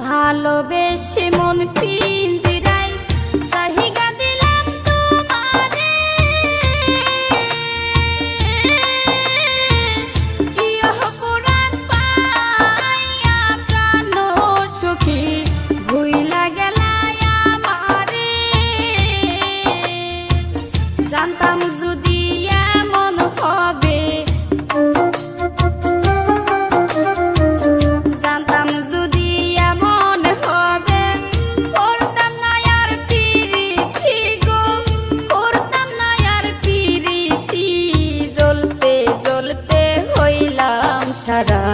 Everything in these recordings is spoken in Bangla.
ভালোবেসে মন পিঞ্জিরায় জাহিগা দিলাম তোমারে, কি অপরাধ পাইয়া প্রাণ সখী ভুইলা গেলায় আমারে। জানতাম যদি এমন হবে, জানতাম যদি এমন হবে, করতাম না আর পিরিতি গো, করতাম না আর পিরিতি। জ্বলতে জ্বলতে হইলাম সারা,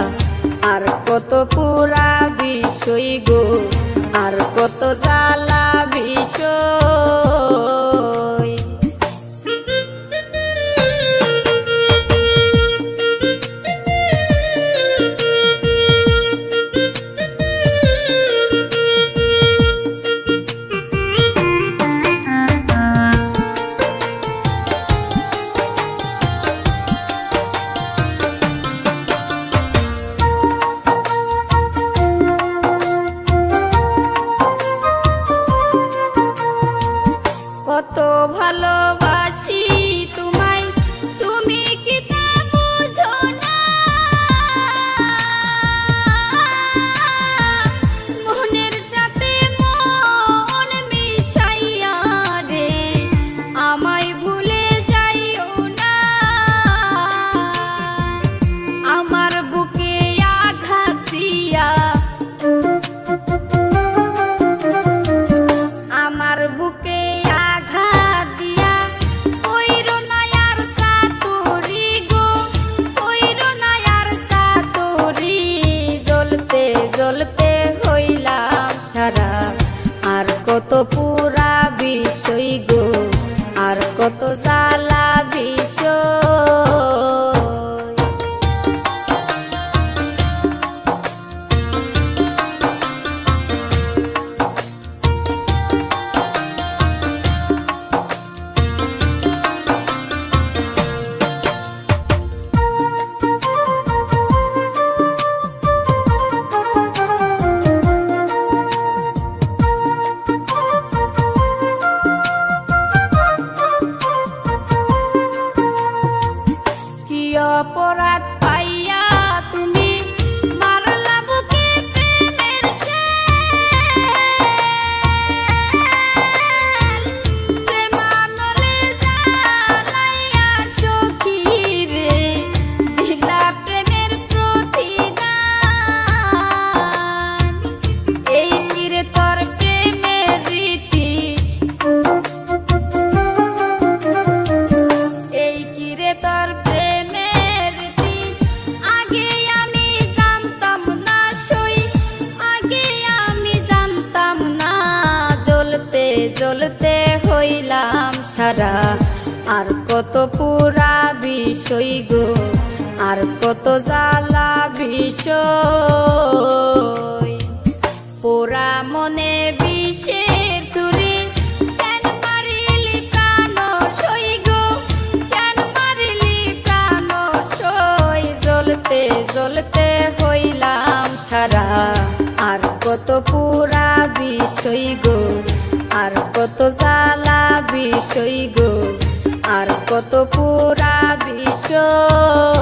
আর কত পুরা বিষয় গো, আর কত জ্বালা বিষয়। কত ভালোবাসি তোমায়, তুমি কি তা বুঝো না? মনের সাথে মন মিশাইয়া রে আমায় ভুলে যাইও না। আমার বুকে আঘাত দিয়া, আমার বুকে আঘাত দিয়া কইরো না আর সাতুরি গো, কইরো না আর সাতুরি। জ্বলতে জ্বলতে হইলাম সারা, আর কত পুরা বিষয় গো, আর কত জ্বালা বিষয়। কি অপরাধ পাইয়া তুমি মারলা বুকে প্রেমের শেল, প্রেমানলে জ্বালাইয়া সখী রে দিলা প্রেমের প্রতিদান। এই কিরে তোর প্রেমের রীতি, এই কিরে তোর প্রেমের রীতি। আগে আমি জানতাম না সই, আগে আমি জানতাম না। জ্বলতে জ্বলতে হইলাম সারা, আর কত পুরা বিষয় গো, আর কত জ্বালা বিষয়। পোড়া মনে বিষের ছুরি কেন মারিলি প্রাণ সই গো, কেন মারিলি প্রাণ সই। জ্বলতে জ্বলতে হইলাম সারা, আর কত পুরা বিষয় গো, আর কত জ্বালা বিষয় গো, আর কত পুরা বিষয়।